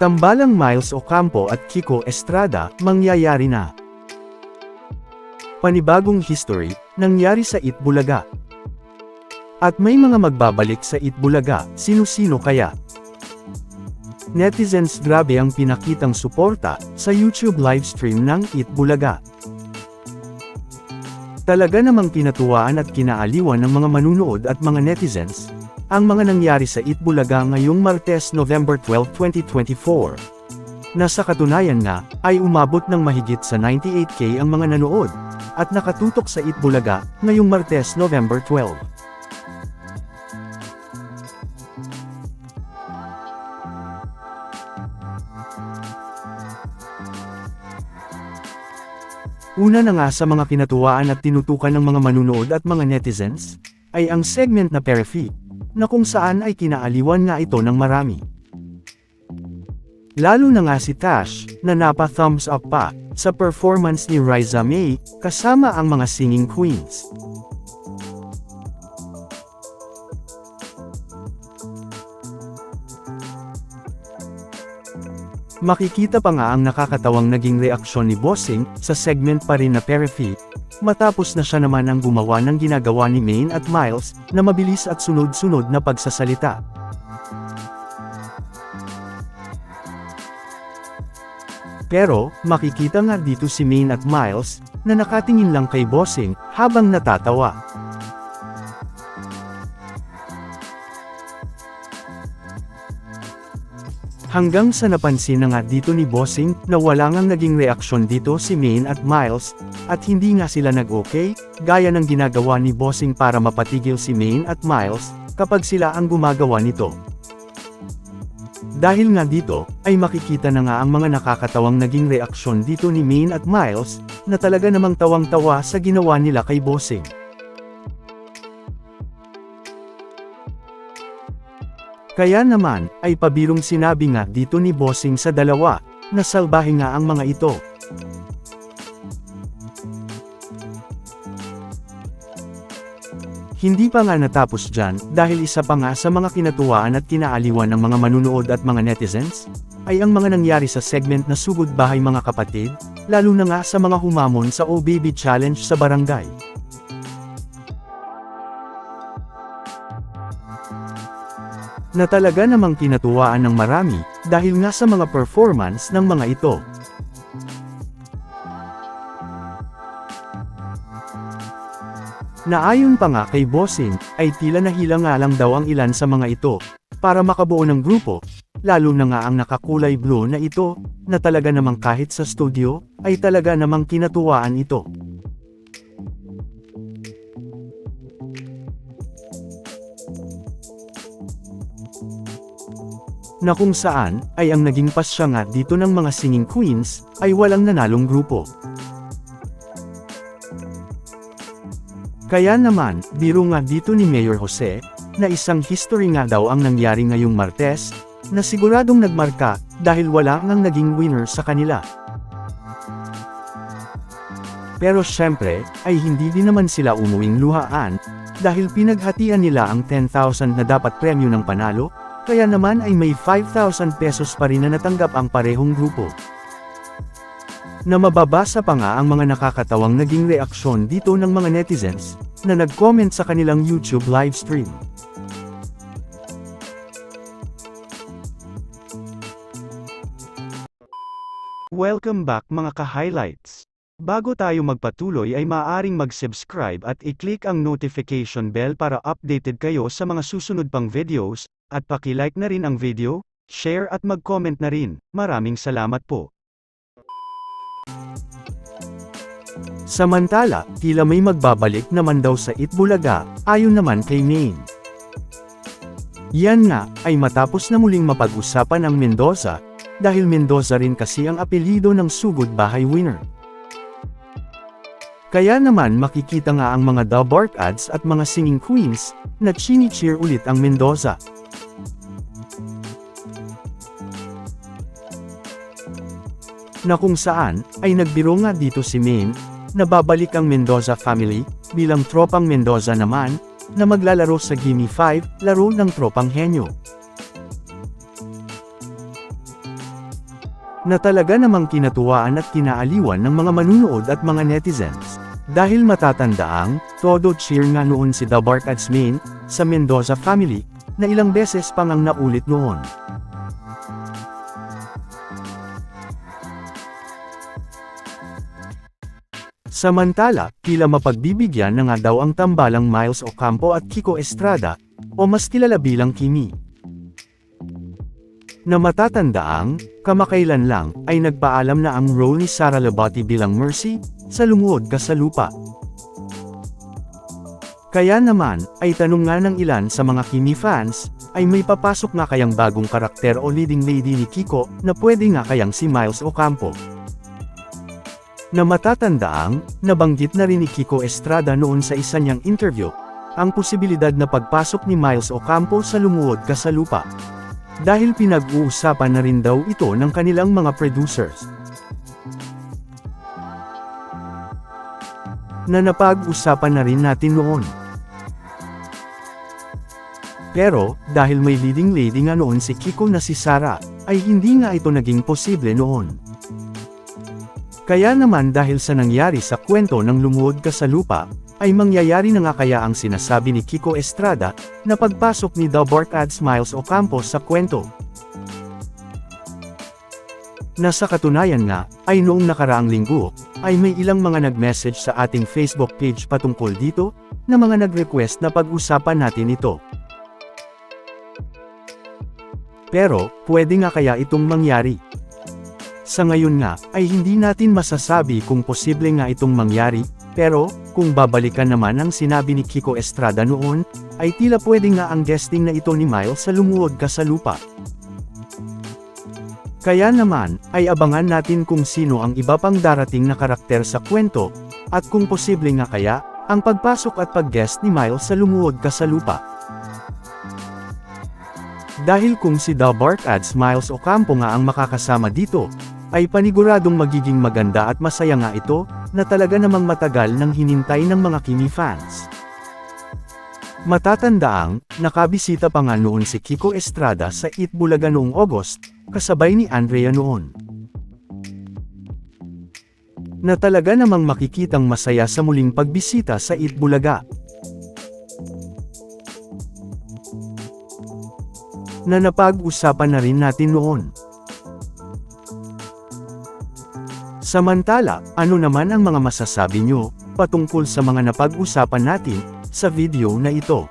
Tambalang Miles Ocampo at Kiko Estrada, mangyayari na. Panibagong history, nangyari sa Itbulaga. At may mga magbabalik sa Itbulaga, sino-sino kaya? Netizens grabe ang pinakitang suporta sa YouTube livestream ng Itbulaga. Talaga namang kinatuwaan at kinaaliwan ng mga manunood at mga netizens ang mga nangyari sa Itbulaga ngayong Martes, November 12, 2024. Na sa katunayan nga, ay umabot ng mahigit sa 98K ang mga nanood, at nakatutok sa Itbulaga, ngayong Martes, November 12. Una na nga sa mga kinatuwaan at tinutukan ng mga manunood at mga netizens, ay ang segment na Perfi, na kung saan ay kinaaliwan nga ito ng marami. Lalo na nga si Tash, na napa-thumbs up pa, sa performance ni Riza May, kasama ang mga singing queens. Makikita pa nga ang nakakatawang naging reaksyon ni Bossing, sa segment pa rin na Perfi, matapos na siya naman ang gumawa ng ginagawa ni Maine at Miles, na mabilis at sunod-sunod na pagsasalita. Pero, makikita nga dito si Maine at Miles, na nakatingin lang kay Bossing, habang natatawa. Hanggang sa napansin na nga dito ni Bossing, na wala ngang naging reaksyon dito si Maine at Miles, at hindi nga sila nag-okay, gaya ng ginagawa ni Bossing para mapatigil si Maine at Miles, kapag sila ang gumagawa nito. Dahil nga dito, ay makikita na nga ang mga nakakatawang naging reaksyon dito ni Maine at Miles, na talaga namang tawang-tawa sa ginawa nila kay Bossing. Kaya naman, ay pabirong sinabi nga dito ni Bossing sa dalawa, na salbahe nga ang mga ito. Hindi pa nga natapos dyan, dahil isa pa nga sa mga kinatuwaan at kinaaliwan ng mga manunood at mga netizens, ay ang mga nangyari sa segment na Sugod Bahay Mga Kapatid, lalo na nga sa mga humamon sa Oh Baby Challenge sa barangay. Na talaga namang kinatuwaan ng marami, dahil nga sa mga performance ng mga ito. Naayon pa nga kay Bossing, ay tila nahila nga lang daw ang ilan sa mga ito, para makabuo ng grupo, lalo na nga ang nakakulay blue na ito, na talaga namang kahit sa studio, ay talaga namang kinatuwaan ito. Na kung saan, ay ang naging pasya nga dito ng mga singing queens, ay walang nanalong grupo. Kaya naman, biro nga dito ni Mayor Jose, na isang history nga daw ang nangyari ngayong Martes, na siguradong nagmarka, dahil wala ngang naging winner sa kanila. Pero syempre, ay hindi din naman sila umuwing luhaan, dahil pinaghatian nila ang 10,000 na dapat premyo ng panalo, kaya naman ay may 5,000 pesos pa rin na natanggap ang parehong grupo. Na mababasa pa nga ang mga nakakatawang naging reaksyon dito ng mga netizens, na nag-comment sa kanilang YouTube livestream. Welcome back mga ka-highlights! Bago tayo magpatuloy ay maaaring mag-subscribe at i-click ang notification bell para updated kayo sa mga susunod pang videos, at paki-like na rin ang video, share at mag-comment na rin. Maraming salamat po. Samantala, tila may magbabalik naman daw sa Itbulaga, ayon naman kay Maine. Yan nga, ay matapos na muling mapag-usapan ang Mendoza, dahil Mendoza rin kasi ang apelyido ng Sugod Bahay winner. Kaya naman makikita nga ang mga Dabark ads at mga singing queens, na chini-cheer ulit ang Mendoza. Na kung saan, ay nagbiro nga dito si Maine, na babalik ang Mendoza family, bilang tropang Mendoza naman, na maglalaro sa Gimme 5, laro ng tropang henyo. na talaga namang kinatuwaan at kinaaliwan ng mga manunood at mga netizens. Dahil matatandaang, todo cheer nga noon si The Barkads main, sa Mendoza family, na ilang beses pang ang naulit noon. Samantala, tila mapagbibigyan na nga daw ang tambalang Miles Ocampo at Kiko Estrada, o mas kilala bilang Kimi. Na matatandaang, kamakailan lang, ay nagpaalam na ang role ni Sara Labati bilang Mercy, sa Lumuhod Ka sa Lupa. Kaya naman, ay tanong nga ng ilan sa mga Kimi fans, ay may papasok nga kayang bagong karakter o leading lady ni Kiko, na pwede nga kayang si Miles Ocampo. Na matatandaang, nabanggit na rin ni Kiko Estrada noon sa isa niyang interview, ang posibilidad na pagpasok ni Miles Ocampo sa Lumuhod Ka sa Lupa. Dahil pinag-uusapan na rin daw ito ng kanilang mga producers. Na napag-usapan na rin natin noon. Pero, dahil may leading lady nga noon si Kiko na si Sara, ay hindi nga ito naging posible noon. Kaya naman dahil sa nangyari sa kwento ng Lumuhod Ka sa Lupa, ay mangyayari na nga kaya ang sinasabi ni Kiko Estrada, na pagpasok ni The Barkads Miles Ocampo sa kwento. Na sa katunayan nga, ay noong nakaraang linggo, ay may ilang mga nag-message sa ating Facebook page patungkol dito, na mga nag-request na pag-usapan natin ito. Pero, pwede nga kaya itong mangyari? Sa ngayon nga, ay hindi natin masasabi kung posible nga itong mangyari, pero, kung babalikan naman ang sinabi ni Kiko Estrada noon, ay tila pwede nga ang guesting na ito ni Miles sa Lumuhod Ka sa Lupa. Kaya naman, ay abangan natin kung sino ang iba pang darating na karakter sa kwento, at kung posible nga kaya, ang pagpasok at pag-guest ni Miles sa Lumuhod Ka sa Lupa. Dahil kung si The Barkads Miles Ocampo nga ang makakasama dito, ay paniguradong magiging maganda at masaya nga ito, na talaga namang matagal nang hinintay ng mga Kimi fans. Matatandaang, nakabisita pa nga noon si Kiko Estrada sa Eat Bulaga noong August, kasabay ni Andrea noon. Na talaga namang makikitang masaya sa muling pagbisita sa Eat Bulaga. Na napag-usapan na rin natin noon. Samantala, ano naman ang mga masasabi nyo, patungkol sa mga napag-usapan natin, sa video na ito?